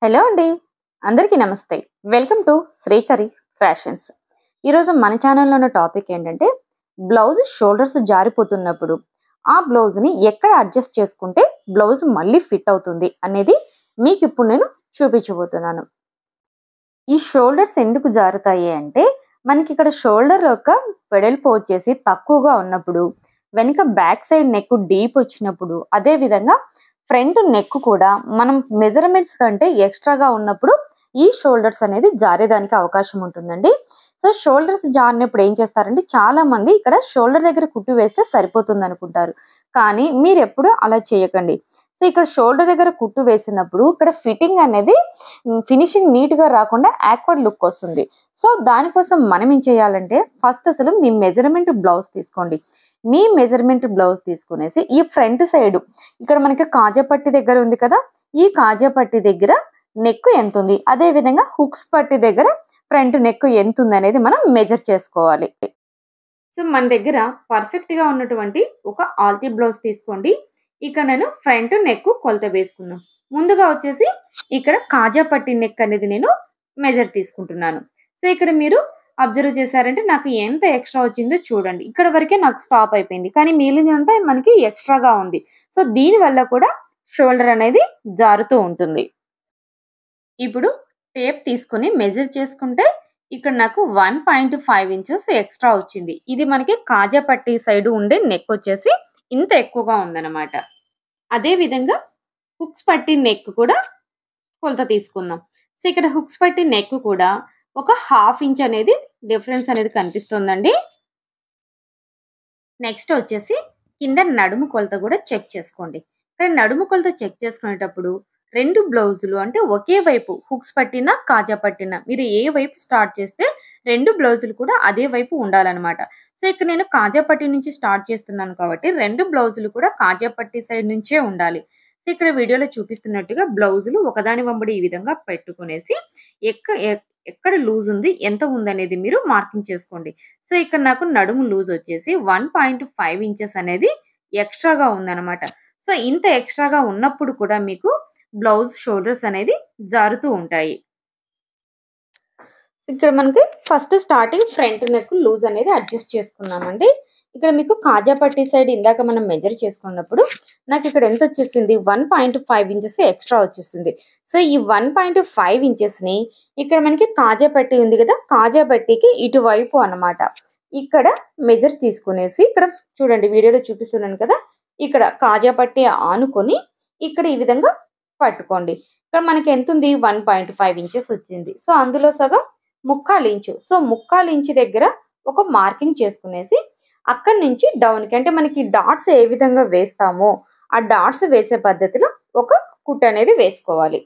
Hello అండి. అందరికీ నమస్తే. Welcome to Srikari fashions. ఈరోజు మన ఛానల్‌లో ఉన్న టాపిక్ ఏంటంటే, బ్లౌజ్ షోల్డర్స్ జారిపోతున్నప్పుడు, ఆ బ్లౌజ్‌ని ఎక్కడ అడ్జస్ట్ చేసుకుంటే బ్లౌజ్ మళ్ళీ ఫిట్ అవుతుంది అనేది మీకిప్పుడు నేను చూపించబోతున్నాను. ఈ షోల్డర్స్ ఎందుకు జారుతాయి అంటే, మనకిక్కడ షోల్డర్ యొక్క వెడల్పు వచ్చేసి తక్కువగా ఉన్నప్పుడు, వెనక బ్యాక్ సైడ్ నెక్ డీప్ వచ్చినప్పుడు, అదే విధంగా ఫ్రంట్ నెక్ కూడా మనం మెజర్‌మెంట్స్ కంటే ఎక్స్‌ట్రాగా ఉన్నప్పుడు ఈ షోల్డర్స్ అనేది జారేదానికి అవకాశం ఉంటుందండి. సో, షోల్డర్స్ జారినప్పుడు ఏం చేస్తారంటే చాలామంది ఇక్కడ షోల్డర్ దగ్గర కుట్టు వేస్తే సరిపోతుందనుకుంటారు. కానీ మీరెప్పుడు అలా చేయకండి. సో, ఇక్కడ షోల్డర్ దగ్గర కుట్టు వేసినప్పుడు ఇక్కడ ఫిట్టింగ్ అనేది ఫినిషింగ్ నీట్‌గా రాకుండా యాక్వర్డ్ లుక్ వస్తుంది. సో, దానికోసం మనం ఏం చేయాలంటే ఫస్ట్ అసలు మీ మెజర్‌మెంట్ బ్లౌజ్ తీసుకోండి. మీ మెజర్‌మెంట్ బ్లౌజ్ తీసుకునేసి ఈ ఫ్రంట్ సైడ్ ఇక్కడ మనకి కాజా పట్టి దగ్గర ఉంది కదా! ఈ కాజా పట్టి దగ్గర నెక్ ఎంతుంది? అదే విధంగా హుక్స్ పట్టి దగ్గర ఫ్రంట్ నెక్ ఎంతుందనేది మనం మెజర్ చేసుకోవాలి. సో, మన దగ్గర పర్ఫెక్ట్‌గా ఉన్నటువంటి ఒక ఆల్టీ బ్లౌజ్ తీసుకోండి. ఇక్కడ నేను ఫ్రంట్ నెక్ కొలత వేసుకున్నాం. ముందుగా వచ్చేసి ఇక్కడ కాజా పట్టి నెక్ అనేది నేను మెజర్ తీసుకుంటున్నాను. సో, ఇక్కడ మీరు అబ్జర్వ్ చేశారంటే నాకు ఎంత ఎక్స్‌ట్రా వచ్చిందో చూడండి. ఇక్కడ వరకే నాకు స్టాప్ అయిపోయింది. కానీ మిగిలినదంతా మనకి ఎక్స్‌ట్రాగా ఉంది. సో, దీని వల్ల కూడా షోల్డర్ అనేది జారుతూ ఉంటుంది. ఇప్పుడు టేప్ తీసుకొని మెజర్ చేసుకుంటే ఇక్కడ నాకు 1.5 ఇంచెస్ ఎక్స్‌ట్రా వచ్చింది. ఇది మనకి కాజా పట్టి సైడ్ ఉండే నెక్ వచ్చేసి ఇంత ఎక్కువగా ఉందన్నమాట. అదే విధంగా హుక్స్ పట్టి నెక్ కూడా కొలత తీసుకుందాం. సో, ఇక్కడ హుక్స్ పట్టి నెక్ కూడా ఒక 1/2 ఇంచ్ అనేది డిఫరెన్స్ అనేది కనిపిస్తుందండి. నెక్స్ట్ వచ్చేసి కింద నడుము కొలత కూడా చెక్ చేసుకోండి. ఇక్కడ నడుము కొలత చెక్ చేసుకునేటప్పుడు 2 బ్లౌజులు అంటే ఒకే వైపు హుక్స్ పట్టిన, కాజా పట్టిన మీరు ఏ వైపు స్టార్ట్ చేస్తే 2 బ్లౌజులు కూడా అదే వైపు ఉండాలనమాట. సో, ఇక్కడ నేను కాజా పట్టి నుంచి స్టార్ట్ చేస్తున్నాను కాబట్టి 2 బ్లౌజులు కూడా కాజా పట్టి సైడ్ నుంచే ఉండాలి. సో, ఇక్కడ వీడియోలో చూపిస్తున్నట్టుగా బ్లౌజులు ఒకదాని వెంబడి ఈ విధంగా పెట్టుకునేసి ఎక్క ఎక్ ఎక్కడ లూజ్ ఉంది, ఎంత ఉందనేది మీరు మార్కింగ్ చేసుకోండి. సో, ఇక్కడ నాకు నడుము లూజ్ వచ్చేసి 1.5 ఇంచెస్ అనేది ఎక్స్‌ట్రాగా ఉందన్నమాట. సో, ఇంత ఎక్స్‌ట్రాగా ఉన్నప్పుడు కూడా మీకు బ్లౌజ్ షోల్డర్స్ అనేది జారుతూ ఉంటాయి. ఇక్కడ మనకి first starting front neck loose అనేది అడ్జస్ట్ చేసుకున్నామండి. ఇక్కడ మీకు కాజా పట్టి సైడ్ ఇందాక మనం మెజర్ చేసుకున్నప్పుడు నాకు ఇక్కడ ఎంత వచ్చేసింది 1.5 ఇంచెస్ ఎక్స్‌ట్రా వచ్చేసింది. సో, ఈ 1.5 ఇంచెస్‌ని ఇక్కడ మనకి కాజా పట్టి ఉంది కదా! కాజా పట్టికి ఇటువైపు అన్నమాట. ఇక్కడ మెజర్ తీసుకునేసి ఇక్కడ చూడండి వీడియోలో చూపిస్తున్నాను కదా! ఇక్కడ కాజా పట్టి ఆనుకొని ఇక్కడ ఈ విధంగా పట్టుకోండి. ఇక్కడ మనకి ఎంతుంది 1.5 ఇంచెస్ వచ్చింది. సో, అందులో సగం 3/4 ఇంచు. సో, 3/4 ఇంచు దగ్గర ఒక మార్కింగ్ చేసుకునేసి అక్కడి నుంచి డౌన్‌కి అంటే మనకి డాట్స్ ఏ విధంగా వేస్తామో ఆ డాట్స్ వేసే పద్ధతిలో ఒక కుట్టు అనేది వేసుకోవాలి.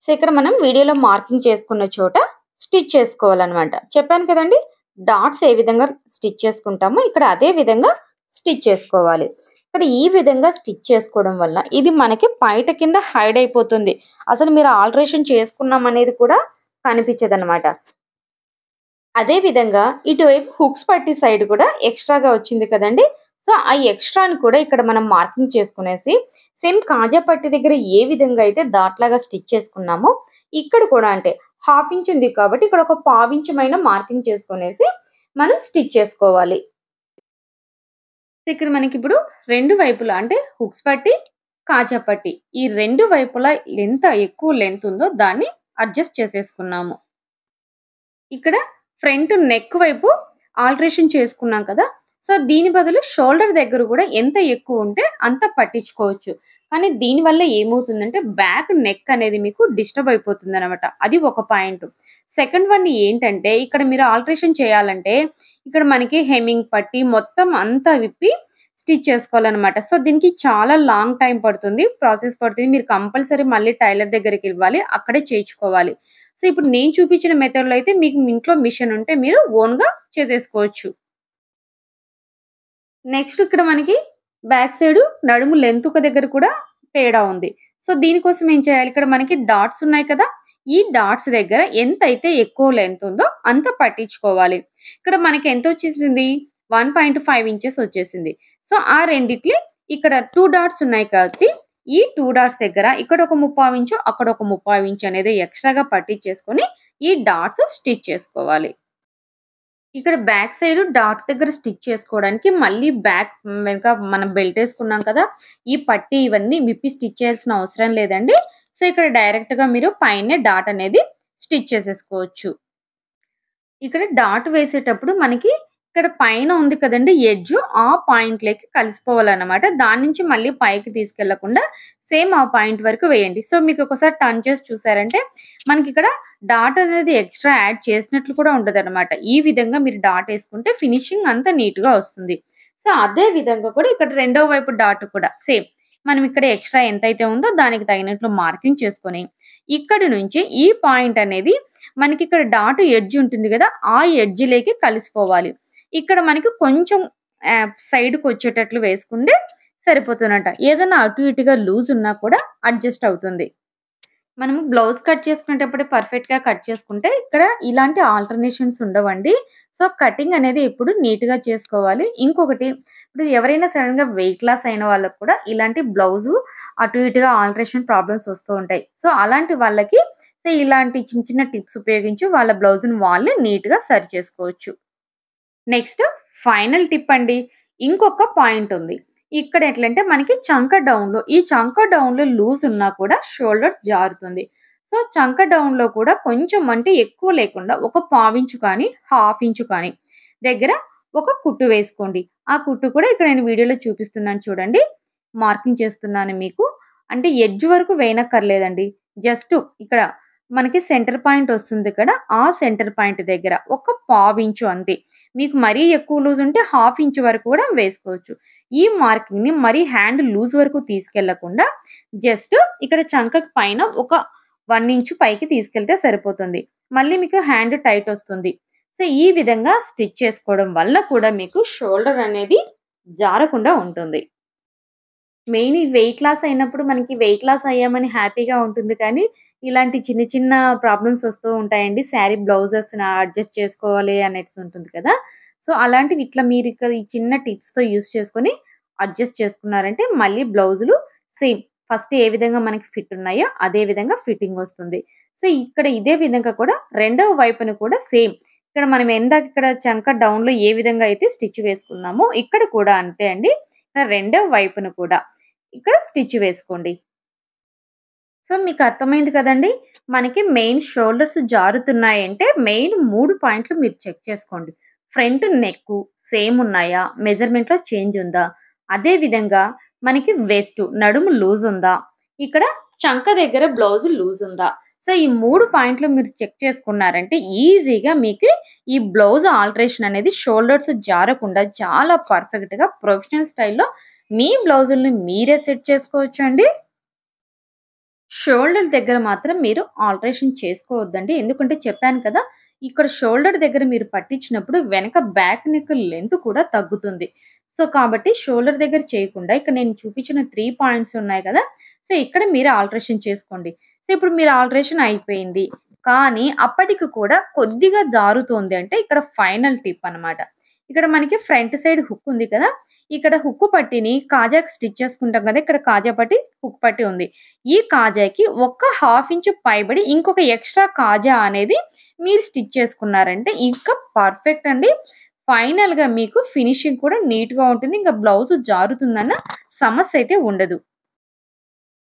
సో, ఇక్కడ మనం వీడియోలో మార్కింగ్ చేసుకున్న చోట స్టిచ్ చేసుకోవాలన్నమాట. చెప్పాను కదండీ! డాట్స్ ఏ విధంగా స్టిచ్ చేసుకుంటామో ఇక్కడ అదే విధంగా స్టిచ్ చేసుకోవాలి. ఇక్కడ ఈ విధంగా స్టిచ్ చేసుకోవడం వల్ల ఇది మనకి పైట కింద హైడ్ అయిపోతుంది. అసలు మీరు ఆల్టరేషన్ చేసుకున్నాం అనేది కూడా కనిపించదన్నమాట. అదే విధంగా ఇటువైపు హుక్స్ పట్టి సైడ్ కూడా ఎక్స్‌ట్రాగా వచ్చింది కదండీ! సో, ఆ ఎక్స్‌ట్రాని కూడా ఇక్కడ మనం మార్కింగ్ చేసుకునేసి సేమ్ కాజా పట్టి దగ్గర ఏ విధంగా అయితే డాట్‌లాగా స్టిచ్ చేసుకున్నామో ఇక్కడ కూడా అంటే 1/2 ఇంచ్ ఉంది కాబట్టి ఇక్కడ ఒక 1/4 ఇంచుమైన మార్కింగ్ చేసుకునేసి మనం స్టిచ్ చేసుకోవాలి. ఇక్కడ మనకిప్పుడు 2 వైపులా అంటే హుక్స్ పట్టి, కాజా పట్టి ఈ 2 వైపులా ఎంత ఎక్కువ లెంత్ ఉందో దాన్ని అడ్జస్ట్ చేసేసుకున్నాము. ఇక్కడ ఫ్రంట్ నెక్ వైపు ఆల్టరేషన్ చేసుకున్నాం కదా! సో, దీని బదులు షోల్డర్ దగ్గర కూడా ఎంత ఎక్కువ ఉంటే అంత పట్టించుకోవచ్చు. కానీ దీనివల్ల ఏమవుతుందంటే బ్యాక్ నెక్ అనేది మీకు డిస్టర్బ్ అయిపోతుందనమాట. అది ఒక పాయింట్. సెకండ్ వన్ ఏంటంటే ఇక్కడ మీరు ఆల్టరేషన్ చేయాలంటే ఇక్కడ మనకి హెమ్మింగ్ పట్టి మొత్తం అంతా విప్పి స్టిచ్ చేసుకోవాలనమాట. సో, దీనికి చాలా లాంగ్ టైమ్ పడుతుంది. ప్రాసెస్ పడుతుంది. మీరు కంపల్సరీ మళ్ళీ టైలర్ దగ్గరికెళ్ళాలి. అక్కడే చేయించుకోవాలి. సో, ఇప్పుడు నేను చూపించిన మెథడ్‌లో అయితే మీకు ఇంట్లో మిషన్ ఉంటే మీరు ఓన్‌గా చేసేసుకోవచ్చు. నెక్స్ట్ ఇక్కడ మనకి బ్యాక్ సైడ్ నడుము లెంత్ ఒక దగ్గర కూడా తేడా ఉంది. సో, దీనికోసం ఏం చేయాలి? ఇక్కడ మనకి డాట్స్ ఉన్నాయి కదా! ఈ డాట్స్ దగ్గర ఎంతైతే ఎక్కువ లెంత్ ఉందో అంత పట్టించుకోవాలి. ఇక్కడ మనకి ఎంత వచ్చేసింది 1.5 ఇంచెస్ వచ్చేసింది. సో, ఆ రెండిటిని ఇక్కడ 2 డాట్స్ ఉన్నాయి కాబట్టి ఈ 2 డాట్స్ దగ్గర ఇక్కడ ఒక 3/4 ఇంచు, అక్కడ ఒక 3/4 ఇంచు అనేది ఎక్స్‌ట్రాగా పట్టించేసుకొని ఈ డాట్స్ స్టిచ్ చేసుకోవాలి. ఇక్కడ బ్యాక్ సైడ్ డాట్ దగ్గర స్టిచ్ చేసుకోవడానికి మళ్ళీ బ్యాక్ వెనక మనం బెల్ట్ ఏసుకున్నాం కదా! ఈ పట్టీ ఇవన్నీ విప్పి స్టిచ్ చేయాల్సిన అవసరం లేదండి. సో, ఇక్కడ డైరెక్ట్‌గా మీరు పైనే డాట్ అనేది స్టిచ్ చేసేసుకోవచ్చు. ఇక్కడ డాట్ వేసేటప్పుడు మనకి ఇక్కడ పైన ఉంది కదండీ ఎడ్జ్ ఆ పాయింట్‌లోకి కలిసిపోవాలన్నమాట. దాని నుంచి మళ్ళీ పైకి తీసుకెళ్ళకుండా సేమ్ ఆ పాయింట్ వరకు వేయండి. సో, మీకు ఒకసారి టర్న్ చేసి చూసారంటే మనకిక్కడ డాట్ అనేది ఎక్స్‌ట్రా యాడ్ చేసినట్లు కూడా ఉండదన్నమాట. ఈ విధంగా మీరు డాట్ ఏసుకుంటే ఫినిషింగ్ అంతా నీట్‌గా వస్తుంది. సో, అదే విధంగా కూడా ఇక్కడ రెండో వైపు డాట్ కూడా సేమ్. మనం ఇక్కడ ఎక్స్‌ట్రా ఎంతైతే ఉందో దానికి తగినట్లు మార్కింగ్ చేసుకొని, ఇక్కడి నుంచి ఈ పాయింట్ అనేది మనకిక్కడ డాట్ ఎడ్జ్ ఉంటుంది గదా! ఆ ఎడ్జ్‌లోకి కలిసిపోవాలి. ఇక్కడ మనకి కొంచెం సైడ్‌కొచ్చేటట్లు వేసుకుంటే సరిపోతుందంట. ఏదన్నా అటు ఇటుగా లూజ్ ఉన్నా కూడా అడ్జస్ట్ అవుతుంది. మనము బ్లౌజ్ కట్ చేసుకునేటప్పుడే పర్ఫెక్ట్‌గా కట్ చేసుకుంటే ఇక్కడ ఇలాంటి ఆల్టర్‌నేషన్స్ ఉండవండి. సో, కటింగ్ అనేది ఎప్పుడు నీట్‌గా చేసుకోవాలి. ఇంకొకటి ఇప్పుడు ఎవరైనా సడెన్‌గా వెయిట్ లాస్ అయిన వాళ్ళకి కూడా ఇలాంటి బ్లౌజు అటు ఇటుగా ఆల్టరేషన్ ప్రాబ్లమ్స్ వస్తూ ఉంటాయి. సో, అలాంటి వాళ్ళకి సో, ఇలాంటి చిన్న చిన్న టిప్స్ ఉపయోగించి వాళ్ళ బ్లౌజ్‌ని వాళ్ళే నీట్‌గా సరి చేసుకోవచ్చు. నెక్స్ట్ ఫైనల్ టిప్ అండి. ఇంకొక పాయింట్ ఉంది. ఇక్కడ ఎట్లంటే మనకి ఈ చంక డౌన్‌లో లూజ్ ఉన్నా కూడా షోల్డర్ జారుతుంది. సో, చంక డౌన్‌లో కూడా కొంచెం అంటే ఎక్కువ లేకుండా ఒక పావించు కానీ, హాఫ్ ఇంచు కానీ దగ్గర ఒక కుట్టు వేసుకోండి. ఆ కుట్టు కూడా ఇక్కడ నేను వీడియోలో చూపిస్తున్నాను చూడండి. మార్కింగ్ చేస్తున్నాను మీకు. అంటే ఎడ్జ్ వరకు వేయనక్కర్లేదండి. జస్ట్ ఇక్కడ మనకి సెంటర్ పాయింట్ వస్తుంది కదా! ఆ సెంటర్ పాయింట్ దగ్గర ఒక పావించు అంతే. మీకు మరీ ఎక్కువ లూజ్ ఉంటే హాఫ్ ఇంచ్ వరకు కూడా వేసుకోవచ్చు. ఈ మార్కింగ్‌ని మరీ హ్యాండ్ లూజ్ వరకు తీసుకెళ్లకుండా జస్ట్ ఇక్కడ చంకకి పైన ఒక 1 ఇంచు పైకి తీసుకెళ్తే సరిపోతుంది. మళ్ళీ మీకు హ్యాండ్ టైట్ వస్తుంది. సో, ఈ విధంగా స్టిచ్ చేసుకోవడం వల్ల కూడా మీకు షోల్డర్ అనేది జారకుండా ఉంటుంది. మెయిన్ ఈ వెయిట్ లాస్ అయినప్పుడు మనకి వెయిట్ లాస్ అయ్యామని హ్యాపీగా ఉంటుంది కానీ, ఇలాంటి చిన్న చిన్న ప్రాబ్లమ్స్ వస్తూ ఉంటాయండి. శారీ బ్లౌజెస్‌ని అడ్జస్ట్ చేసుకోవాలి అనేసి ఉంటుంది కదా! సో, అలాంటివి ఇట్లా మీరు ఇక్కడ ఈ చిన్న టిప్స్‌తో యూజ్ చేసుకొని అడ్జస్ట్ చేసుకున్నారంటే మళ్ళీ బ్లౌజులు సేమ్ ఫస్ట్ ఏ విధంగా మనకి ఫిట్ ఉన్నాయో అదే విధంగా ఫిట్టింగ్ వస్తుంది. సో, ఇక్కడ ఇదే విధంగా కూడా రెండవ వైపున కూడా సేమ్. ఇక్కడ మనం ఇందాక ఇక్కడ చంక డౌన్‌లో ఏ విధంగా అయితే స్టిచ్ వేసుకున్నామో ఇక్కడ కూడా అంతే అండి. రెండవ వైపున కూడా ఇక్కడ స్టిచ్ వేసుకోండి. సో, మీకు అర్థమైంది కదండీ! మనకి మెయిన్ షోల్డర్స్ జారుతున్నాయంటే మెయిన్ 3 పాయింట్లు మీరు చెక్ చేసుకోండి. ఫ్రంట్ నెక్కు సేమ్ ఉన్నాయా? మెజర్‌మెంట్‌లో చేంజ్ ఉందా? అదే విధంగా మనకి వెస్ట్ నడుము లూజ్ ఉందా? ఇక్కడ చంక దగ్గర బ్లౌజ్ లూజ్ ఉందా? సో, ఈ 3 పాయింట్లు మీరు చెక్ చేసుకున్నారంటే ఈజీగా మీకు ఈ బ్లౌజ్ ఆల్టరేషన్ అనేది షోల్డర్స్ జారకుండా చాలా పర్ఫెక్ట్‌గా ప్రొఫెషనల్ స్టైల్‌లో మీ బ్లౌజుల్ని మీరే సెట్ చేసుకోవచ్చండి. షోల్డర్ దగ్గర మాత్రం మీరు ఆల్టరేషన్ చేసుకోవద్దండి. ఎందుకంటే చెప్పాను కదా! ఇక్కడ షోల్డర్ దగ్గర మీరు పట్టించినప్పుడు వెనక బ్యాక్ నెక్ లెంత్ కూడా తగ్గుతుంది. సో, కాబట్టి షోల్డర్ దగ్గర చేయకుండా ఇక్కడ నేను చూపించిన 3 పాయింట్స్ ఉన్నాయి కదా! సో, ఇక్కడ మీరు ఆల్టరేషన్ చేసుకోండి. సో, ఇప్పుడు మీరు ఆల్టరేషన్ అయిపోయింది. కానీ అప్పటికి కూడా కొద్దిగా జారుతోంది అంటే ఇక్కడ ఫైనల్ టిప్ అన్నమాట. ఇక్కడ మనకి ఫ్రంట్ సైడ్ హుక్ ఉంది కదా! ఇక్కడ హుక్కు పట్టీని కాజాకి స్టిచ్ చేసుకుంటాం కదా! ఇక్కడ కాజా పట్టీ, హుక్ పట్టీ ఉంది. ఈ కాజాకి ఒక హాఫ్ ఇంచ్ పైబడి ఇంకొక ఎక్స్‌ట్రా కాజా అనేది మీరు స్టిచ్ చేసుకున్నారంటే ఇంకా పర్ఫెక్ట్ అండి. ఫైనల్‌గా మీకు ఫినిషింగ్ కూడా నీట్‌గా ఉంటుంది. ఇంక బ్లౌజ్ జారుతుందన్న సమస్య అయితే ఉండదు.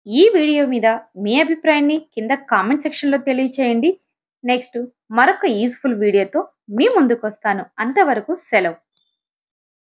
ఈ వీడియో మీద మీ అభిప్రాయాన్ని కింద కామెంట్ సెక్షన్‌లో తెలియచేయండి. నెక్స్ట్ మరొక యూజ్‌ఫుల్ వీడియోతో మీ ముందుకొస్తాను. అంతవరకు సెలవు.